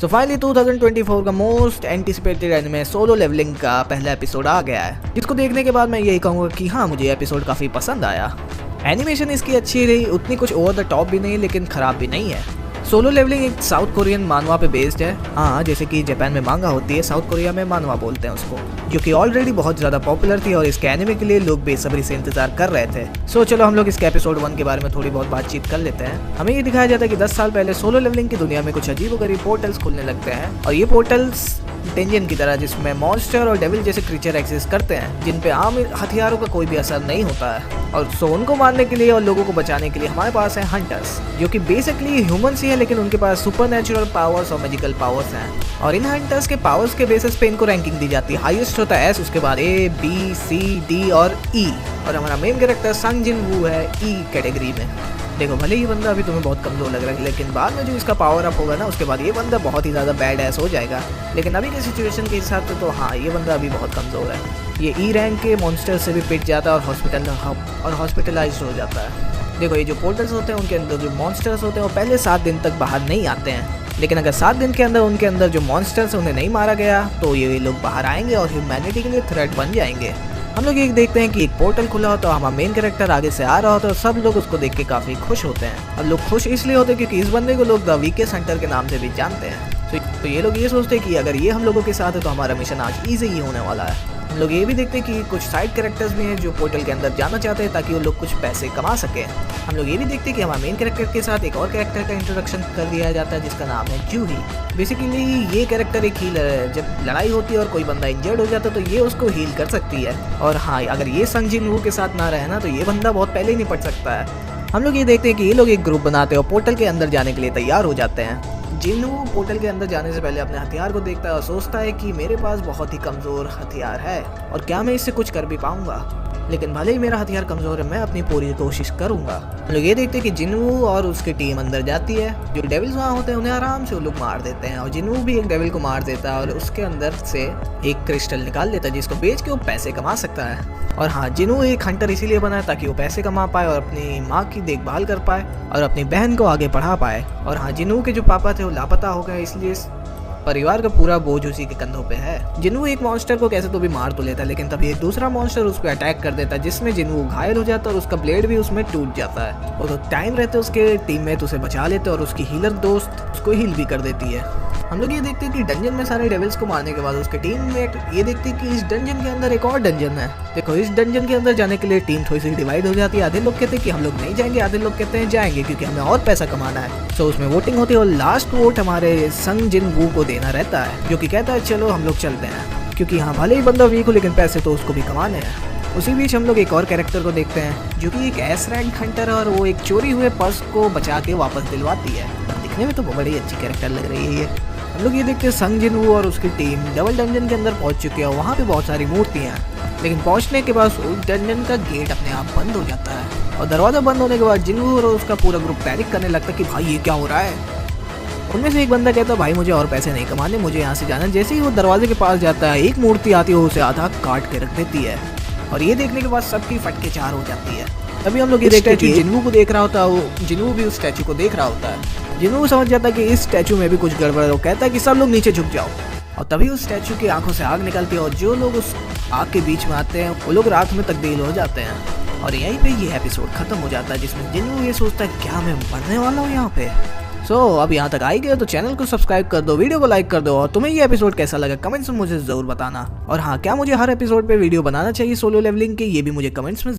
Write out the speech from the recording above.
सो finally 2024 का most anticipated anime Solo Leveling का पहला एपिसोड आ गया है, जिसको देखने के बाद मैं यही कहूँगा कि हाँ, मुझे एपिसोड काफ़ी पसंद आया। एनिमेशन इसकी अच्छी रही, उतनी कुछ ओवर द टॉप भी नहीं लेकिन ख़राब भी नहीं है। सोलो लेवलिंग एक साउथ कोरियन मानवा पे बेस्ड है। हाँ, जैसे कि जापान में मांगा होती है, साउथ कोरिया में मानवा बोलते हैं उसको, जो कि ऑलरेडी बहुत ज़्यादा पॉपुलर थी और इसके एनिमे के लिए लोग बेसब्री से इंतजार कर रहे थे। सो चलो हम लोग इसके एपिसोड 1 के बारे में थोड़ी बहुत बातचीत कर लेते हैं। हमें ये दिखाया जाता है कि 10 साल पहले सोलो लेवलिंग की दुनिया में कुछ अजीबोगरीब पोर्टल्स खुलने लगते हैं, और ये पोर्टल्स डेंजन की तरह, जिसमें मॉन्स्टर और डेविल जैसे क्रीचर एग्जिस्ट करते हैं, जिन पे आम हथियारों का कोई भी असर नहीं होता है। और सो उनको मारने के लिए और लोगों को बचाने के लिए हमारे पास है हंटर्स, जो कि बेसिकली ह्यूमंस ही है, लेकिन उनके पास सुपरनैचुरल पावर्स और मैजिकल पावर्स हैं। और इन हंटर्स के पावर्स के बेसिस पे इनको रैंकिंग दी जाती है। हाईएस्ट होता है S, उसके बाद A, B, C, D और E। और हमारा मेन कैरेक्टर संग जिन वू है E कैटेगरी में। देखो, भले ही बंदा अभी तुम्हें बहुत कमज़ोर लग रहा है, लेकिन बाद में जो इसका पावर अप होगा ना, उसके बाद ये बंदा बहुत ही ज़्यादा बैड एस हो जाएगा। लेकिन अभी के सिचुएशन के हिसाब से तो हाँ, ये बंदा अभी बहुत कमज़ोर है। ये E रैंक के मॉन्स्टर से भी पिट जाता है और हॉस्पिटलाइज हो जाता है। देखो, ये जो पोर्टल्स होते हैं उनके अंदर जो मॉन्स्टर्स होते हैं वो पहले 7 दिन तक बाहर नहीं आते हैं, लेकिन अगर 7 दिन के अंदर उनके अंदर जो मॉन्स्टर्स उन्हें नहीं मारा गया तो ये लोग बाहर आएंगे और ह्यूमैनिटी के लिए थ्रेट बन जाएंगे। हम लोग ये देखते हैं कि एक पोर्टल खुला होता है, हमारा मेन कैरेक्टर आगे से आ रहा होता है और सब लोग उसको देख के काफ़ी खुश होते हैं। और लोग खुश इसलिए होते हैं क्योंकि इस बंदे को लोग द वीकेस्ट हंटर के नाम से भी जानते हैं। तो ये लोग ये सोचते हैं कि अगर ये हम लोगों के साथ है तो हमारा मिशन आज ईजी ही होने वाला है। हम लोग ये भी देखते हैं कि कुछ साइड कैरेक्टर्स भी हैं जो पोर्टल के अंदर जाना चाहते हैं ताकि वो लोग कुछ पैसे कमा सकें। हम लोग ये भी देखते हैं कि हमारे मेन कैरेक्टर के साथ एक और कैरेक्टर का इंट्रोडक्शन कर दिया जाता है जिसका नाम है जूही। बेसिकली ये कैरेक्टर एक हीलर है। जब लड़ाई होती है और कोई बंदा इंजर्ड हो जाता है तो ये उसको हील कर सकती है। और हाँ, अगर ये संग जिन वू के साथ ना रहे ना तो ये बंदा बहुत पहले ही निपट सकता है। हम लोग ये देखते हैं कि ये लोग एक ग्रुप बनाते हैं और पोर्टल के अंदर जाने के लिए तैयार हो जाते हैं। जिन्हू पोर्टल के अंदर जाने से पहले अपने हथियार को देखता है और सोचता है कि मेरे पास बहुत ही कमज़ोर हथियार है और क्या मैं इससे कुछ कर भी पाऊंगा, लेकिन भले ही मेरा हथियार कमज़ोर है, मैं अपनी पूरी कोशिश करूंगा। हम लोग ये देखते हैं कि जिन्हू और उसकी टीम अंदर जाती है। जो डेविल्स वहाँ होते हैं उन्हें आराम से वो लोग मार देते हैं और जिन्हू भी एक डेविल को मार देता है और उसके अंदर से एक क्रिस्टल निकाल लेता है जिसको बेच के वो पैसे कमा सकता है। और हाँ, जिन्हू एक हंटर इसीलिए बना है ताकि वो पैसे कमा पाए और अपनी माँ की देखभाल कर पाए और अपनी बहन को आगे पढ़ा पाए। और हाँ, जिन्हू के जो पापा थे वो लापता हो गए, इसलिए परिवार का पूरा बोझ उसी के कंधों पे है। जिन्हू एक मॉन्स्टर को कैसे तो भी मार तो लेता है, लेकिन तभी एक दूसरा मॉन्स्टर उस पर अटैक कर देता है जिसमें जिन्हू घायल हो जाता है और उसका ब्लेड भी उसमें टूट जाता है। और तो टाइम रहते उसके टीममेट उसे बचा लेते और उसकी हीलर दोस्त उसको हील भी कर देती है। हम लोग ये देखते हैं कि डंजन में सारे डेविल्स को मारने के बाद उसके टीममेट ये देखते हैं कि इस डंजन के अंदर एक और डंजन है। देखो, इस डंजन के अंदर जाने के लिए टीम थोड़ी सी डिवाइड हो जाती है। आधे लोग कहते हैं कि हम लोग नहीं जाएंगे, आधे लोग कहते हैं जाएंगे क्योंकि हमें और पैसा कमाना है। तो उसमें वोटिंग होती है और लास्ट वोट हमारे संग जिन वू को देना रहता है, जो कि कहता है चलो हम लोग चलते हैं, क्योंकि हाँ, भले ही बंदा वीक हो लेकिन पैसे तो उसको भी कमाने हैं। उसी बीच हम लोग एक और कैरेक्टर को देखते हैं जो कि एक एस रैंक हंटर है और वो एक चोरी हुए पर्स को बचा के वापस दिलवाती है। दिखने में तो बड़ी अच्छी कैरेक्टर लग रही है ये। हम लोग ये देखते हैं संग जिन वू और उसकी टीम डबल डंजन के अंदर पहुंच चुकी है। वहाँ पे बहुत सारी मूर्तियाँ हैं, लेकिन पहुंचने के बाद उस डंजन का गेट अपने आप बंद हो जाता है और दरवाज़ा बंद होने के बाद जिन्हू और उसका पूरा ग्रुप पैनिक करने लगता है कि भाई ये क्या हो रहा है। उनमें से एक बंदा कहता है भाई मुझे और पैसे नहीं कमाने, मुझे यहाँ से जाना। जैसे ही वो दरवाजे के पास जाता है एक मूर्ति आती है, उसे आधा काट के रख देती है और ये देखने के बाद सबकी फटके चार हो जाती है। तभी हम लोग ये देखते हैं कि जिन्हू को देख रहा होता है, वो जिन्हू भी उस स्टैचू को देख रहा होता है। जिन्हू समझ जाता है कि इस स्टैचू में भी कुछ गड़बड़ है। वो कहता है कि सब लोग नीचे झुक जाओ और तभी उस स्टैचू की आंखों से आग निकलती है और जो लोग उस आग के बीच में आते हैं वो लोग रात में तब्दील हो जाते हैं। और यहीं पे ये एपिसोड खत्म हो जाता है जिसमें जिन्हू ये सोचता है क्या मैं मरने वाला हूँ यहाँ पे। अब यहाँ तक आई गए तो चैनल को सब्सक्राइब कर दो, वीडियो को लाइक कर दो और तुम्हें ये एपिसोड कैसा लगा कमेंट्स में मुझे जरूर बताना। और हाँ, क्या मुझे हर एपिसोड पे वीडियो बनाना चाहिए सोलो लेवलिंग के, ये भी मुझे कमेंट्स में